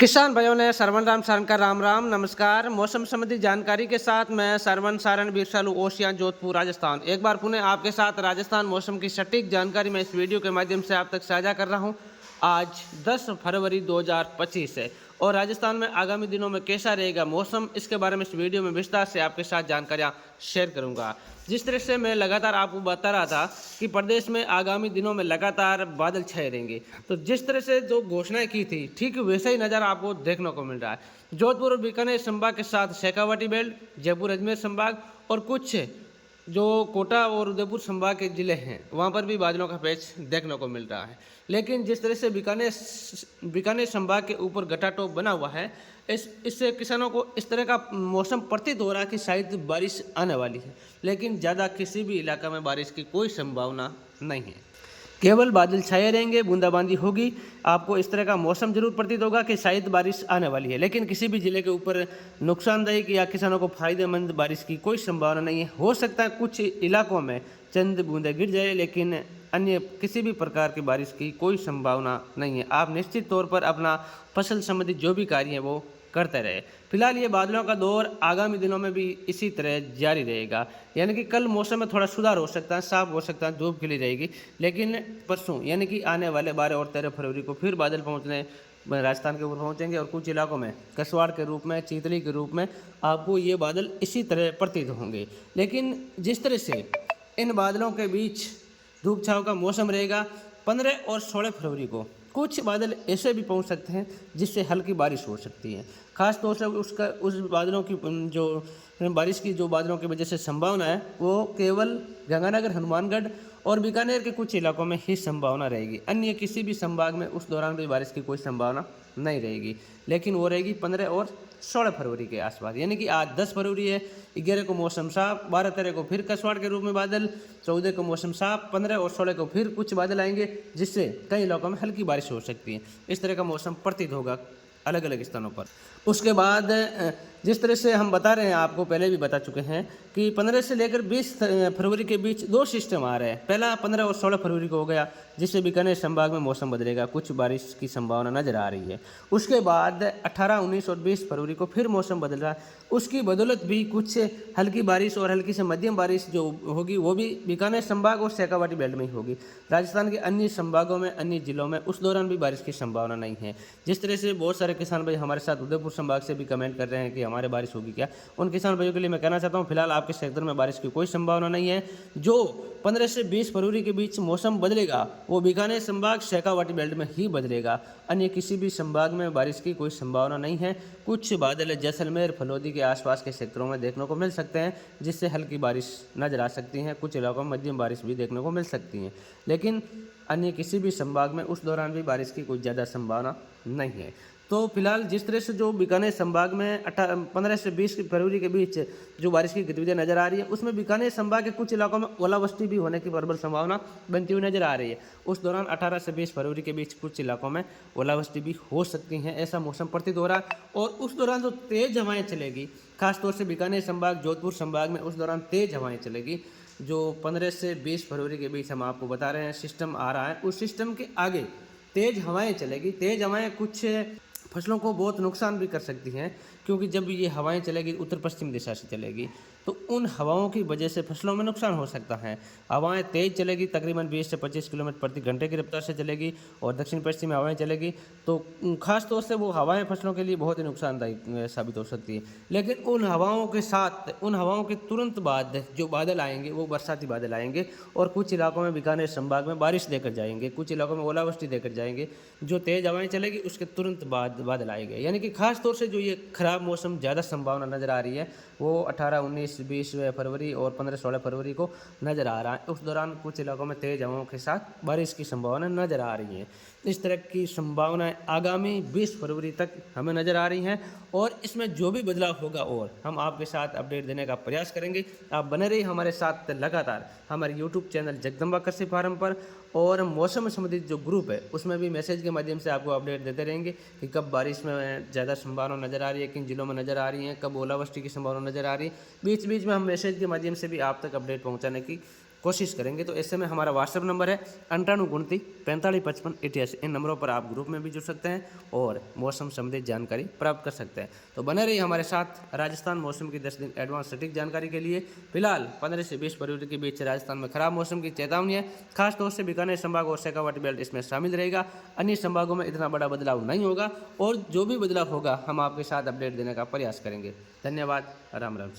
किसान भाइयों ने सरवन राम सारन का राम राम नमस्कार। मौसम संबंधी जानकारी के साथ मैं सरवन सारन बीरसालू ओशियां जोधपुर राजस्थान एक बार पुनः आपके साथ राजस्थान मौसम की सटीक जानकारी मैं इस वीडियो के माध्यम से आप तक साझा कर रहा हूं। आज 10 फरवरी 2025 है और राजस्थान में आगामी दिनों में कैसा रहेगा मौसम, इसके बारे में इस वीडियो में विस्तार से आपके साथ जानकारियां शेयर करूंगा। जिस तरह से मैं लगातार आपको बता रहा था कि प्रदेश में आगामी दिनों में लगातार बादल छाए रहेंगे, तो जिस तरह से जो घोषणाएं की थी ठीक वैसा ही नज़ारा आपको देखने को मिल रहा है। जोधपुर और बीकानेर संभाग के साथ शेखावाटी बेल्ट, जयपुर अजमेर संभाग और कुछ जो कोटा और उदयपुर संभाग के ज़िले हैं वहाँ पर भी बादलों का पैच देखने को मिल रहा है। लेकिन जिस तरह से बीकानेर संभाग के ऊपर घटाटोप बना हुआ है, इससे किसानों को इस तरह का मौसम प्रतीत हो रहा है कि शायद बारिश आने वाली है, लेकिन ज़्यादा किसी भी इलाका में बारिश की कोई संभावना नहीं है। केवल बादल छाए रहेंगे, बूंदाबांदी होगी। आपको इस तरह का मौसम जरूर प्रतीत होगा कि शायद बारिश आने वाली है, लेकिन किसी भी जिले के ऊपर नुकसानदायक या किसानों को फायदेमंद बारिश की कोई संभावना नहीं है। हो सकता है कुछ इलाकों में चंद बूंदें गिर जाए, लेकिन अन्य किसी भी प्रकार की बारिश की कोई संभावना नहीं है। आप निश्चित तौर पर अपना फसल संबंधी जो भी कार्य है वो करते रहे। फिलहाल ये बादलों का दौर आगामी दिनों में भी इसी तरह जारी रहेगा, यानी कि कल मौसम में थोड़ा सुधार हो सकता है, साफ हो सकता है, धूप खिली रहेगी, लेकिन परसों यानी कि आने वाले 12 और 13 फरवरी को फिर बादल पहुंचने राजस्थान के ऊपर पहुंचेंगे और कुछ इलाकों में कसवाड़ के रूप में, चीतली के रूप में आपको ये बादल इसी तरह प्रतीत होंगे। लेकिन जिस तरह से इन बादलों के बीच धूप छाँव का मौसम रहेगा, 15 और 16 फरवरी को कुछ बादल ऐसे भी पहुंच सकते हैं जिससे हल्की बारिश हो सकती है। खास तौर से उस बादलों की जो बारिश की जो बादलों की वजह से संभावना है वो केवल गंगानगर, हनुमानगढ़ और बीकानेर के कुछ इलाकों में ही संभावना रहेगी। अन्य किसी भी संभाग में उस दौरान भी बारिश की कोई संभावना नहीं रहेगी, लेकिन वो रहेगी 15 और 16 फरवरी के आसपास। यानी कि आज 10 फरवरी है, 11 को मौसम साफ, 12-13 को फिर कसवाड़ के रूप में बादल, 14 को मौसम साफ, 15 और 16 को फिर कुछ बादल आएंगे जिससे कई इलाकों में हल्की बारिश हो सकती है। इस तरह का मौसम प्रतीत होगा अलग अलग स्थानों पर। उसके बाद जिस तरह से हम बता रहे हैं, आपको पहले भी बता चुके हैं कि 15 से लेकर 20 फरवरी के बीच 2 सिस्टम आ रहे हैं। पहला 15 और 16 फरवरी को हो गया, जिससे बीकानेर संभाग में मौसम बदलेगा, कुछ बारिश की संभावना नजर आ रही है। उसके बाद 18, 19 और 20 फरवरी को फिर मौसम बदल रहा है। उसकी बदौलत भी कुछ हल्की बारिश और हल्की से मध्यम बारिश जो होगी वो भी बीकानेर संभाग और शेखावाटी बेल्ट में ही होगी। राजस्थान के अन्य संभागों में, अन्य जिलों में उस दौरान भी बारिश की संभावना नहीं है। जिस तरह से बहुत सारे किसान भाई हमारे साथ उदयपुर संभाग से भी कमेंट कर रहे हैं कि हमारे बारिश होगी क्या, उन किसान भाइयों के लिए मैं कहना चाहता हूं फिलहाल आपके क्षेत्र में बारिश की कोई संभावना नहीं है। जो 15 से 20 फरवरी के बीच मौसम बदलेगा वो बीकानेर संभाग, शेखावाटी बेल्ट में ही बदलेगा। अन्य किसी भी संभाग में बारिश की कोई संभावना नहीं है। कुछ बादल जैसलमेर, फलौदी के आसपास के क्षेत्रों में देखने को मिल सकते हैं, जिससे हल्की बारिश नजर आ सकती है। कुछ इलाकों में मध्यम बारिश भी देखने को मिल सकती है, लेकिन अन्य किसी भी संभाग में उस दौरान भी बारिश की कोई ज़्यादा संभावना नहीं है। तो फिलहाल जिस तरह से जो बीकानेर संभाग में 15 से 20 फरवरी के बीच जो बारिश की गतिविधियां नजर आ रही है, उसमें बीकानेर संभाग के कुछ इलाकों में ओलावृष्टि भी होने की प्रबल संभावना बनती हुई नजर आ रही है। उस दौरान 18 से 20 फरवरी के बीच कुछ इलाकों में ओलावृष्टि भी हो सकती है, ऐसा मौसम प्रतीत हो रहा है। और उस दौरान जो तेज हवाएं चलेगी, खासतौर से बीकानेर संभाग, जोधपुर संभाग में उस दौरान तेज हवाएं चलेगी। जो 15 से 20 फरवरी के बीच हम आपको बता रहे हैं सिस्टम आ रहा है, उस सिस्टम के आगे तेज हवाएं चलेगी। तेज हवाएं कुछ फसलों को बहुत नुकसान भी कर सकती हैं, क्योंकि जब ये हवाएं चलेगी उत्तर पश्चिम दिशा से चलेगी तो उन हवाओं की वजह से फसलों में नुकसान हो सकता है। हवाएं तेज चलेगी, तकरीबन 20 से 25 किलोमीटर प्रति घंटे की रफ्तार से चलेगी और दक्षिण पश्चिमी हवाएं चलेगी, तो खास तौर से वो हवाएं फसलों के लिए बहुत ही नुकसानदायक साबित हो सकती है। लेकिन उन हवाओं के साथ, उन हवाओं के तुरंत बाद जो बादल आएंगे वो बरसाती बादल आएंगे और कुछ इलाकों में बीकानेर संभाग में बारिश देकर जाएंगे, कुछ इलाकों में ओलावृष्टि देकर जाएंगे। जो तेज हवाएं चलेगी उसके तुरंत बाद बादल आएंगे। यानी कि खास तौर से जो ये खराब मौसम ज़्यादा संभावना नज़र आ रही है वो 18, 19, 20 फरवरी और 15, 16 फरवरी को नज़र आ रहा है। उस दौरान कुछ इलाकों में तेज हवाओं के साथ बारिश की संभावना नज़र आ रही है। इस तरह की संभावनाएं आगामी 20 फरवरी तक हमें नज़र आ रही हैं और इसमें जो भी बदलाव होगा और हम आपके साथ अपडेट देने का प्रयास करेंगे। आप बने रहिए हमारे साथ लगातार हमारे यूट्यूब चैनल जगदम्बा कृषि फार्म पर, और मौसम संबंधित जो ग्रुप है उसमें भी मैसेज के माध्यम से आपको अपडेट देते रहेंगे कि कब बारिश में ज़्यादा संभावना नज़र आ रही है, किन जिलों में नज़र आ रही है, कब ओलावृष्टि की संभावना नज़र आ रही है। बीच बीच में हम मैसेज के माध्यम से भी आप तक अपडेट पहुँचाने की कोशिश करेंगे। तो ऐसे में हमारा व्हाट्सएप नंबर है 9829 455588। इन नंबरों पर आप ग्रुप में भी जुड़ सकते हैं और मौसम संबंधी जानकारी प्राप्त कर सकते हैं। तो बने रहिए हमारे साथ राजस्थान मौसम की 10 दिन एडवांस सटीक जानकारी के लिए। फिलहाल 15 से 20 फरवरी के बीच राजस्थान में खराब मौसम की चेतावनी है, खासतौर से बीकानेर संभाग और शेखावाटी बेल्ट इसमें शामिल रहेगा। अन्य संभागों में इतना बड़ा बदलाव नहीं होगा और जो भी बदलाव होगा हम आपके साथ अपडेट देने का प्रयास करेंगे। धन्यवाद। राम राम।